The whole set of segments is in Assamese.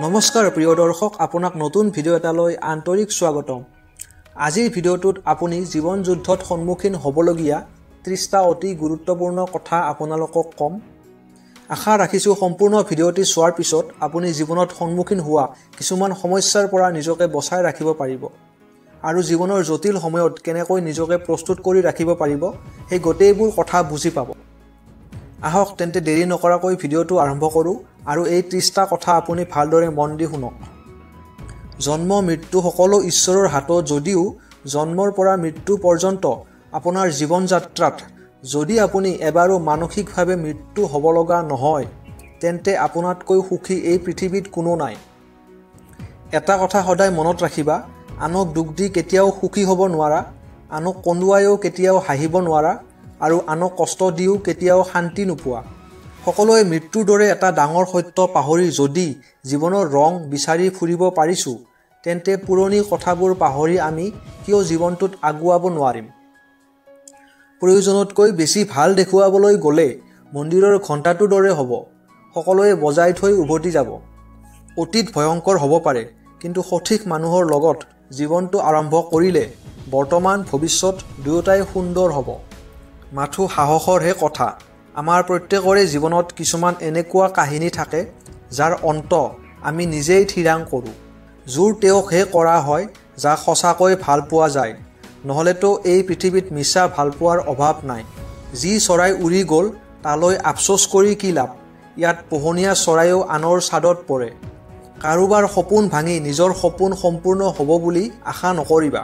নমস্কাৰ প্ৰিয় দৰ্শক, আপোনাক নতুন ভিডিঅ' এটালৈ আন্তৰিক স্বাগতম। আজিৰ ভিডিঅ'টোত আপুনি জীৱন যুদ্ধত সন্মুখীন হ'বলগীয়া 30টা অতি গুৰুত্বপূৰ্ণ কথা আপোনালোকক কম। আশা ৰাখিছোঁ সম্পূৰ্ণ ভিডিঅ'টি চোৱাৰ পিছত আপুনি জীৱনত সন্মুখীন হোৱা কিছুমান সমস্যাৰ পৰা নিজকে বচাই ৰাখিব পাৰিব আৰু জীৱনৰ জটিল সময়ত কেনেকৈ নিজকে প্ৰস্তুত কৰি ৰাখিব পাৰিব সেই গোটেইবোৰ কথা বুজি পাব। আহক তেন্তে দেৰি নকৰাকৈ ভিডিঅ'টো আৰম্ভ কৰোঁ আৰু এই 30টা কথা আপুনি ভালদৰে মন দি শুনক। জন্ম মৃত্যু সকলো ঈশ্বৰৰ হাতত, যদিও জন্মৰ পৰা মৃত্যু পৰ্যন্ত আপোনাৰ জীৱন যাত্ৰাত যদি আপুনি এবাৰো মানসিকভাৱে মৃত্যু হ'ব লগা নহয়, তেন্তে আপোনাতকৈ সুখী এই পৃথিৱীত কোনো নাই। এটা কথা সদায় মনত ৰাখিবা, আনক দুখ দি কেতিয়াও সুখী হ'ব নোৱাৰা, আনক কন্দুৱাইও কেতিয়াও হাঁহিব নোৱাৰা আৰু আনক কষ্ট দিও কেতিয়াও শান্তি নোপোৱা। সকলোৱে মৃত্যুৰ দৰে এটা ডাঙৰ সত্য পাহৰি যদি জীৱনৰ ৰং বিচাৰি ফুৰিব পাৰিছোঁ, তেন্তে পুৰণি কথাবোৰ পাহৰি আমি কিয় জীৱনটোত আগুৱাব নোৱাৰিম। প্ৰয়োজনতকৈ বেছি ভাল দেখুৱাবলৈ গ'লে মন্দিৰৰ ঘণ্টাটোৰ দৰে হ'ব, সকলোৱে বজাই থৈ উভতি যাব। অতীত ভয়ংকৰ হ'ব পাৰে, কিন্তু সঠিক মানুহৰ লগত জীৱনটো আৰম্ভ কৰিলে বৰ্তমান ভৱিষ্যত দুয়োটাই সুন্দৰ হ'ব। মাথো সাহসৰহে কথা। আমাৰ প্ৰত্যেকৰে জীৱনত কিছুমান এনেকুৱা কাহিনী থাকে যাৰ অন্ত আমি নিজেই থিৰাং কৰোঁ। জোৰ তেওঁকহে কৰা হয় যাক সঁচাকৈ ভাল পোৱা যায়, নহ'লেতো এই পৃথিৱীত মিছা ভালপোৱাৰ অভাৱ নাই। যি চৰাই উৰি গ'ল তালৈ আফচোচ কৰি কি লাভ, ইয়াত পোহনীয়া চৰাইও আনৰ ছাদত পৰে। কাৰোবাৰ সপোন ভাঙি নিজৰ সপোন সম্পূৰ্ণ হ'ব বুলি আশা নকৰিবা।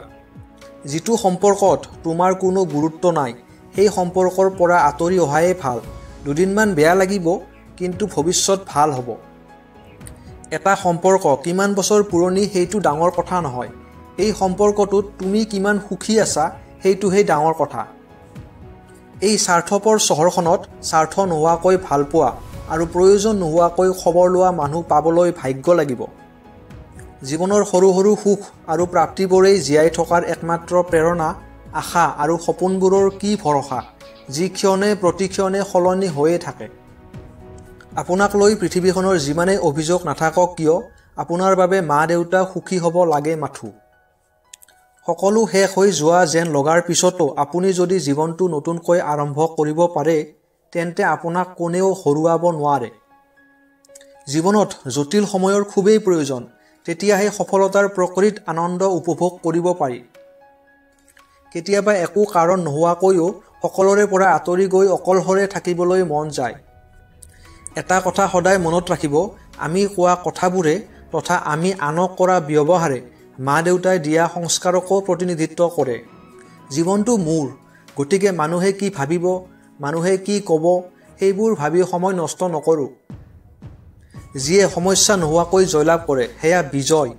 যিটো সম্পৰ্কত তোমাৰ কোনো গুৰুত্ব নাই সেই সম্পৰ্কৰ পৰা আঁতৰি অহাই ভাল। দুদিনমান বেয়া লাগিব, কিন্তু ভৱিষ্যত ভাল হ'ব। এটা সম্পৰ্ক কিমান বছৰ পুৰণি সেইটো ডাঙৰ কথা নহয়, এই সম্পৰ্কটোত তুমি কিমান সুখী আছা সেইটোহে ডাঙৰ কথা। এই স্বাৰ্থপৰ চহৰখনত স্বাৰ্থ নোহোৱাকৈ ভালপোৱা আৰু প্ৰয়োজন নোহোৱাকৈ খবৰ লোৱা মানুহ পাবলৈ ভাগ্য লাগিব। জীৱনৰ সৰু সৰু সুখ আৰু প্ৰাপ্তিবোৰেই জীয়াই থকাৰ একমাত্ৰ প্ৰেৰণা। আশা আৰু সপোনবোৰৰ কি ভৰসা, যি ক্ষণে প্ৰতিক্ষণে সলনি হৈয়ে থাকে। আপোনাক লৈ পৃথিৱীখনৰ যিমানেই অভিযোগ নাথাকক কিয়, আপোনাৰ বাবে মা দেউতা সুখী হ'ব লাগে মাথো। সকলো শেষ হৈ যোৱা যেন লগাৰ পিছতো আপুনি যদি জীৱনটো নতুনকৈ আৰম্ভ কৰিব পাৰে, তেন্তে আপোনাক কোনেও হৰুৱাব নোৱাৰে। জীৱনত জটিল সময়ৰ খুবেই প্ৰয়োজন, তেতিয়াহে সফলতাৰ প্ৰকৃত আনন্দ উপভোগ কৰিব পাৰি। কেতিয়াবা একো কাৰণ নোহোৱাকৈও সকলোৰে পৰা আঁতৰি গৈ অকলশৰে থাকিবলৈ মন যায়। এটা কথা সদায় মনত ৰাখিব, আমি কোৱা কথাবোৰে তথা আমি আনক কৰা ব্যৱহাৰে মা দেউতাই দিয়া সংস্কাৰকো প্ৰতিনিধিত্ব কৰে। জীৱনটো মোৰ, গতিকে মানুহে কি ভাবিব, মানুহে কি ক'ব সেইবোৰ ভাবি সময় নষ্ট নকৰোঁ। যিয়ে সমস্যা নোহোৱাকৈ জয়লাভ কৰে সেয়া বিজয়,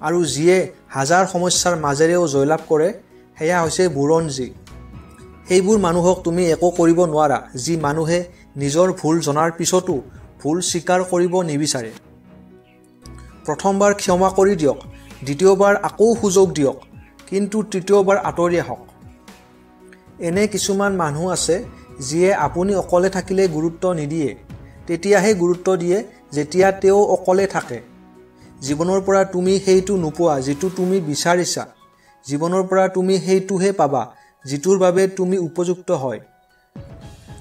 আৰু যিয়ে হাজাৰ সমস্যাৰ মাজেৰেও জয়লাভ কৰে সেয়া হৈছে বুৰঞ্জী। সেইবোৰ মানুহক তুমি একো কৰিব নোৱাৰা যি মানুহে নিজৰ ভুল জনাৰ পিছতো ভুল স্বীকাৰ কৰিব নিবিচাৰে। প্ৰথমবাৰ ক্ষমা কৰি দিয়ক, দ্বিতীয়বাৰ আকৌ সুযোগ দিয়ক, কিন্তু তৃতীয়বাৰ আঁতৰি আহক। এনে কিছুমান মানুহ আছে যিয়ে আপুনি অকলে থাকিলে গুৰুত্ব নিদিয়ে, তেতিয়াহে গুৰুত্ব দিয়ে যেতিয়া তেওঁ অকলে থাকে। জীৱনৰ পৰা তুমি সেইটো নোপোৱা যিটো তুমি বিচাৰিছা, জীৱনৰ পৰা তুমি সেইটোহে পাবা যিটোৰ বাবে তুমি উপযুক্ত হয়।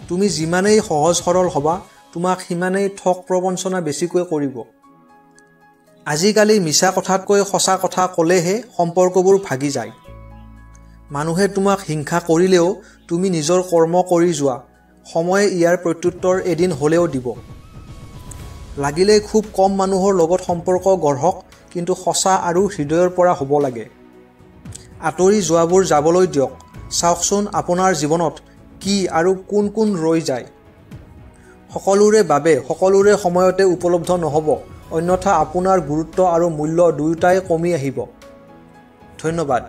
তুমি যিমানেই সহজ সৰল হ'বা, তোমাক সিমানেই ঠগ প্ৰবঞ্চনা বেছিকৈ কৰিব। আজিকালি মিছা কথাতকৈ সঁচা কথা ক'লেহে সম্পৰ্কবোৰ ভাগি যায়। মানুহে তোমাক হিংসা কৰিলেও তুমি নিজৰ কৰ্ম কৰি যোৱা, সময়ে ইয়াৰ প্ৰত্যুত্তৰ এদিন হ'লেও দিব। লাগিলে খুব কম মানুহৰ লগত সম্পৰ্ক গঢ়ক, কিন্তু সঁচা আৰু হৃদয়ৰ পৰা হ'ব লাগে। আঁতৰি যোৱাবোৰ যাবলৈ দিয়ক, চাওকচোন আপোনাৰ জীৱনত কি আৰু কোন কোন ৰৈ যায়। সকলোৰে বাবে সকলোৰে সময়তে উপলব্ধ নহ'ব, অন্যথা আপোনাৰ গুৰুত্ব আৰু মূল্য দুয়োটাই কমি আহিব। ধন্যবাদ।